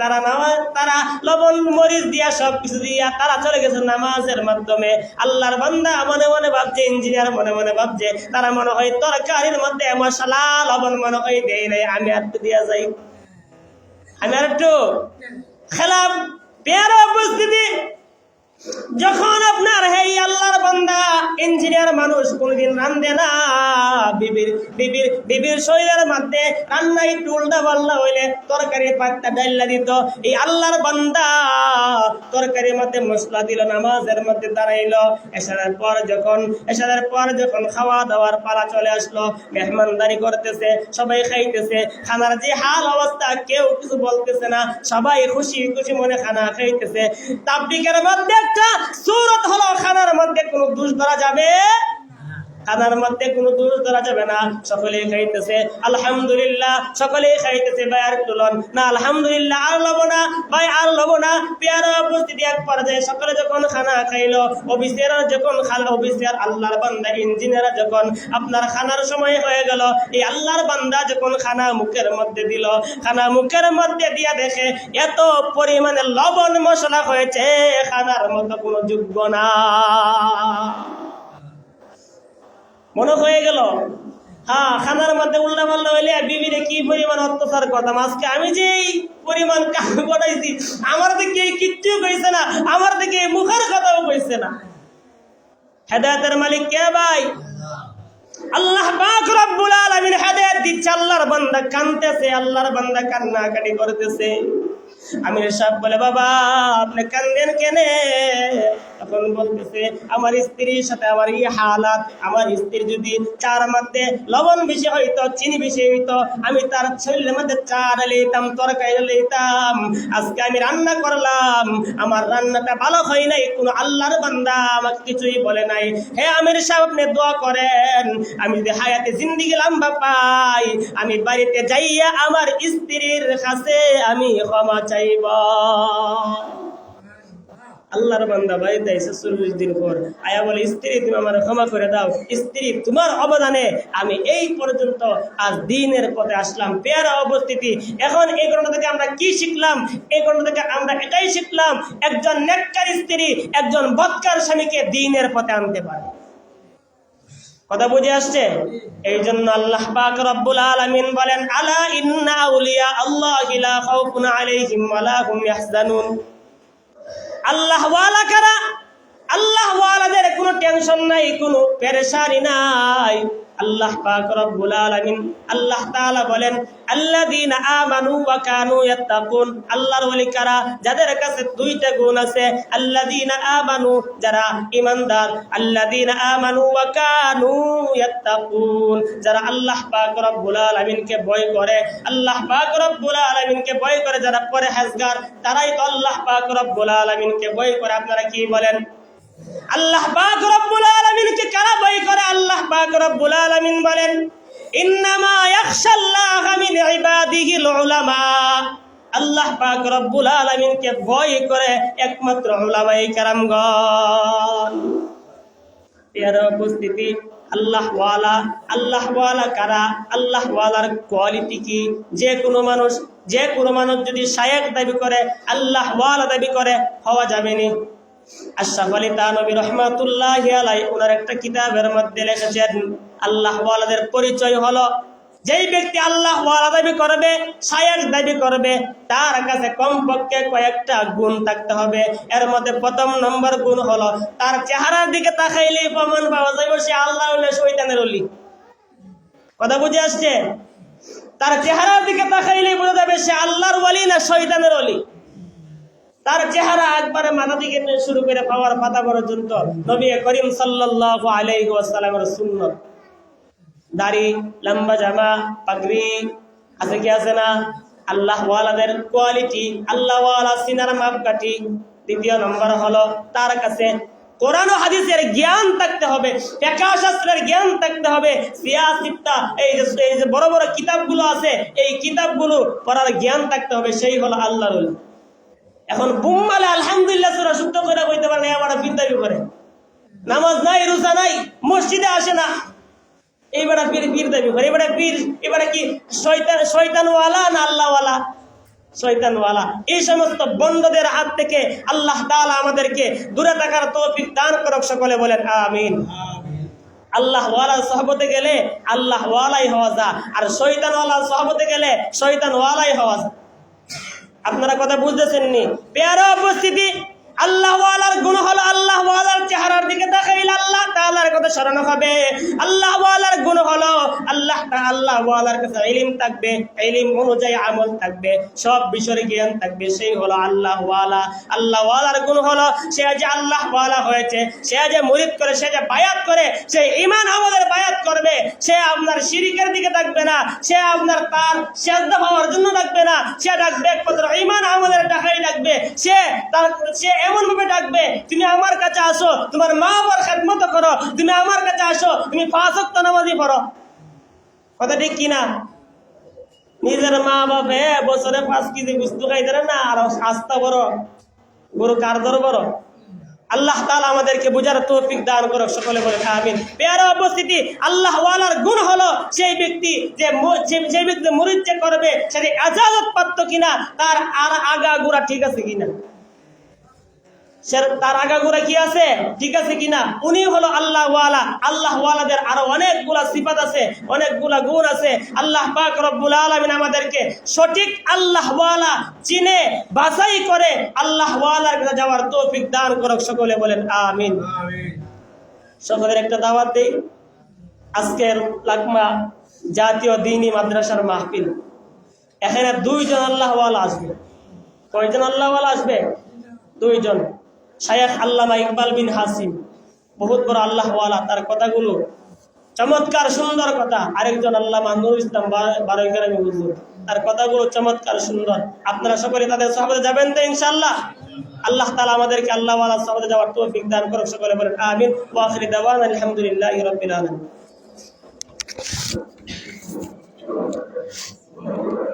তারা লবণ মরিচ দিয়া সবকিছু দিয়া তারা চলে গেছে নামাজের মাধ্যমে। আল্লাহর বান্দা মনে মনে ভাবছে, ইঞ্জিনিয়ার মনে মনে ভাবছে, তারা মনে হয় তরকারির মধ্যে মশলা লবণ মনে হয় দেয় নাই, আমি আর একটু দিয়া যাই, আমি আর একটু খেলাম। পেয়ার উপস্থিতি, যখন আপনার হেই আল্লাহর বান্দা ইঞ্জিনিয়ার মানুষ কোনদিন রান্ধে না, বিবির শরীরের মধ্যে রান্না একটু উল্টা পাল্লা হইলে তরকারি পাত্তা ডাইলা দিত। এই আল্লাহর বান্দা তরকারির মধ্যে মশলা দিল, নামাজের মধ্যে দাঁড়াইলো। এশারের পর যখন খাওয়া দাওয়ার পালা চলে আসলো, মেহমানদারি করতেছে, সবাই খাইতেছে, খানার যে হাল অবস্থা কেউ কিছু বলতেছে না, সবাই খুশি খুশি মনে খানা খাইতেছে। তাবলীগের মধ্যে একটা সূরত হলো, খানার মধ্যে কোনো দোষ ধরা যাবে, খানার মধ্যে কোনো দোষ ধরা যাবে না। সকলেই খাইতেছে, আলহামদুলিল্লাহ, সকলেই খাইতেছে। ভাই আর তুলন না, আলহামদুলিল্লাহ, আর লব না ভাই, আর লব না। পেয়ারা উপস্থিতি, এক পর্যায়ে সকলে যখন খানা খাইলো, অফিসের যখন অফিসের আল্লাহর বান্দা ইঞ্জিনিয়ার যখন আপনার খানার সময় হয়ে গেল, এই আল্লাহর বান্দা যখন খানা মুখের মধ্যে দিল, খানা মুখের মধ্যে দিয়ে দেখে এত পরিমাণে লবণ মশলা হয়েছে, খানার মতো কোনো যোগ্য না। মনে হয়ে গেল হ্যাঁ, খানার মধ্যে উল্টা পাল্লা হইলে বিবিরে কি পরিমাণ অত্যাচার করতাম, আজকে আমি যে পরিমাণ কাজ করাইছি, আমার দিকে কিচ্ছু কইছে না, আমার দিকে মুখের কথাও কইছে না। হেদায়েতের মালিক কে ভাই? আল্লাহ পাক রব্বুল আলামিন হেদায়েত দিচ্ছে, আল্লাহর বান্দা কাঁদতেছে, আল্লাহর বান্দা কান্নাকাটি করতেছে। আমির সাহেব বলে, বাবা আপনি কান্দেন কেনে? তখন বলতেছে, আমার স্ত্রীর সাথে আমার এই হালাত, আমার স্ত্রী যদি চার মধ্যে লবণ বেশি হইতো, চিনি বেশি হইতো, আমি তার শরীরের মধ্যে চা ঢালিতাম, তরকারি ঢালিতাম। আজকে আমি রান্না করলাম, আমার রান্নাটা ভালো হয় নাই, কোনো আল্লাহর বান্দা আমাকে কিছুই বলে নাই। হে আমির সাহেব, আপনি দোয়া করেন, আমি যদি হায়াতে জিন্দেগি লম্বা পাই, আমি বাড়িতে যাইয়া আমার স্ত্রীর কাছে আমি ক্ষমা চাইব। আল্লাহর বান্দা বাড়িতে এসে 40 দিন পর আয়া বলে, স্ত্রী তুমি আমার ক্ষমা করে দাও, স্ত্রী তোমার অবদানে আমি এই পর্যন্ত আজ দ্বীনের পথে আসলাম। পেয়ারা উপস্থিতি, এখন এই ঘটনা থেকে আমরা কি শিখলাম? এই ঘটনা থেকে আমরা এটাই শিখলাম, একজন নেককার স্ত্রী একজন বদকার স্বামীকে দ্বীনের পথে আনতে পারে। কথা বুঝে আসছে? এই জন্য আল্লাহ পাক রব্বুল আলামিন বলেন, আলা ইন্না আউলিয়া আল্লাহি লা খাউফুন আলাইহিম ওয়া লা হুম ইয়াহজানুন। আল্লাহ ওয়ালা কারা? আল্লাহ ওয়ালাদের কোনো টেনশন নাই, কোনো পেরেশানি নাই। আল্লাহ পাক রব্বুল আলামিন আল্লাহ তাআলা বলেন, আল্লাযীনা আমানু ওয়া কানু ইয়াত্তাকুন। আল্লাহর ওলি কারা? যাদের কাছে দুইটা গুণ আছে, আল্লাযীনা আমানু, যারা ঈমানদার, আল্লাযীনা আমানু ওয়া কানু ইয়াত্তাকুন, যারা আল্লাহ পাক রব্বুল আলামিনকে ভয় করে, আল্লাহ পাক রব্বুল আলামিনকে ভয় করে যারা পরহেজগার, তারাই তো আল্লাহ পাক রব্বুল আলামিনকে ভয় করে। আপনারা কি বলেন? আল্লাহ পাক রব্বুল আলামিনকে কারা ভয় করে? আল্লাহ পাক রব্বুল আলামিন বলেন, ইন্নামা ইয়াখশাল্লাহা মিন ইবাদিহিল উলামা। আল্লাহ পাক রব্বুল আলামিনকে ভয় করে একমাত্র উলামায়ে কেরামগণ। প্রিয় উপস্থিতি, আল্লাহ ওয়ালা কারা? আল্লাহ ওয়ালার কোয়ালিটি কি? যে কোনো মানুষ যদি শায়েখ দাবি করে, আল্লাহ ওয়ালা দাবি করে, হওয়া যাবে না। আশরাফ আলী থানভী রাহমাতুল্লাহি আলাইহি ওনার একটা কিতাবের মধ্যে লিখেছেন, আল্লাহ ওয়ালাদের পরিচয় হলো, যেই ব্যক্তি আল্লাহ ওয়ালা দাবি করবে, শায়েখ দাবি করবে, তার কাছে কমপক্ষে কয়েকটা গুণ থাকতে হবে। এর মধ্যে প্রথম নম্বর গুণ হলো, তার চেহারার দিকে তাকাইলেই প্রমাণ পাওয়া যাবে সে আল্লাহ ওলি শয়তানের ওলি। কথা বুঝে আসছে? তার চেহারার দিকে তাকাইলেই বোঝা যাবে সে আল্লাহর ওলি না শয়তানের ওলি। তার চেহারা একবারে মাথা থেকে শুরু করে পাওয়ার পাতা পর্যন্ত নবী করিম সাল্লাল্লাহু আলাইহি ওয়াসাল্লামের সুন্নাত, দাড়ি, লম্বা জামা, পাগড়ি আছে কি আছে না? আল্লাহ ওয়ালাদের কোয়ালিটি, আল্লাহ ওয়ালা সিনার মাপকাঠি। দ্বিতীয় নম্বর হলো, তার কাছে কোরআন ও হাদিসের জ্ঞান থাকতে হবে, ফিকহ শাস্ত্রের জ্ঞান থাকতে হবে, সিয়াসিত্তা, এই যে বড় বড় কিতাবগুলো আছে, এই কিতাবগুলো পড়ার জ্ঞান থাকতে হবে। সেই হলো আল্লাহর ওলি। এখন বুম্মালে আলহামদুলিল্লাহ সূরা শুদ্ধ করে কইতে পারে না, আমরা বিদ্যাবি করে, নামাজ নাই, রোজা নাই, মসজিদে আসে না, এইবারে পীর দাবি করে। এবারে কি শয়তানওয়ালা না আল্লাহওয়ালা? শয়তানওয়ালা। এই সমস্ত বন্ধদের হাত থেকে আল্লাহ তাআলা আমাদেরকে দূরে থাকার তৌফিক দান করুক। সকলে বলেন আমিন। আল্লাহ ওয়ালার সহবতে গেলে আল্লাহ ওয়ালাই হওয়া যায়, আর শয়তানওয়ালার সহবতে গেলে শয়তানওয়ালাই হওয়া যায়। আপনারা কথা বুঝতেছেন নি? প্রিয় উপস্থিতি, আল্লাহ ওয়ালার গুণ হলো, আল্লাহ ওয়ালার চেহারার দিকে তাকাইলে আল্লাহ তাআলার কথা স্মরণ হবে। আল্লাহ ওয়ালার গুণ হলো, আল্লাহ ওয়ালার কাছে ইলম থাকবে, ইলম অনুযায়ী আমল থাকবে, সব বিষয়ের জ্ঞান থাকবে। সেই হলো আল্লাহ ওয়ালা। আল্লাহ ওয়ালার গুণ হলো, সে যে আল্লাহ ওয়ালা হয়েছে, সে যে মুরিদ করে, সে যে বায়াত করে, সে ঈমান আমলের বায়াত করবে। সে আপনার শিরকের দিকে থাকবে না, সে আপনার তার সিজদা পাওয়ার জন্য ডাকবে না, সে ডাকবে একমাত্র ঈমান আমলের টাকাই ডাকবে। সে এমন ভাবে ডাকবে, তুমি আমার কাছে আসো, তোমার মা বাবার খেদমত করো, তুমি আমার কাছে আসো, তুমি 5 ওয়াক্ত নামাজি পড়ো। কথা ঠিক কিনা? নিজের মা বাবা বছরে 5 কেজি গোশত খাইতে না, আর আস্থা বড় গরু কার দর বড়। আল্লাহ তাআলা আমাদেরকে বুঝার তৌফিক দান করুক। সকলে বলেন আমিন। প্রিয় উপস্থিতি, আল্লাহ ওয়ালার গুণ হলো সেই ব্যক্তি যে ব্যক্তি মুরিদ যে করবে সে ইজাজত প্রাপ্ত কিনা, তার আর আগা গোড়া ঠিক আছে কিনা। তার আগাগোড়া কি আছে, ঠিক আছে কিনা? উনি হলো আল্লাহ ওয়ালা। আল্লাহ ওয়ালাদের আরো অনেকগুলা সিফাত আছে, অনেকগুলা গুণ আছে। আল্লাহ পাক রব্বুল আলামিন আমাদেরকে সঠিক আল্লাহ ওয়ালা চিনে বাছাই করে আল্লাহ ওয়ালার কাছে যাওয়ার তৌফিক দান করুক। সকলে বলেন আমিন। সকলের একটা দাওয়াত দেই। আজকের লাকমা জাতীয় দ্বীনি মাদ্রাসার মাহফিল, এখানে 2 জন আল্লাহ ওয়ালা আসবে। কয়জন আল্লাহ ওয়ালা আসবে? 2 জন। শায়খ আল্লামা ইকবাল বিন হাসিম, বহুত বড় আল্লাহ ওয়ালা, তার কথাগুলো চমৎকার সুন্দর কথা। আরেকজন আল্লামা নুরুল ইসলাম বারৈগ্রামী হুজুর, তার কথাগুলো চমৎকার সুন্দর। আপনারা সকলে তাদের সহবতে যাবেন তো ইনশাআল্লাহ? আল্লাহ তাআলা আমাদেরকে আল্লাহ ওয়ালা সহবতে যাওয়ার তৌফিক দান করুক। সকলে বলেন আমিন। ওয়া আখিরু দাওয়ানা আলহামদুলিল্লাহি রাব্বিল আলামিন।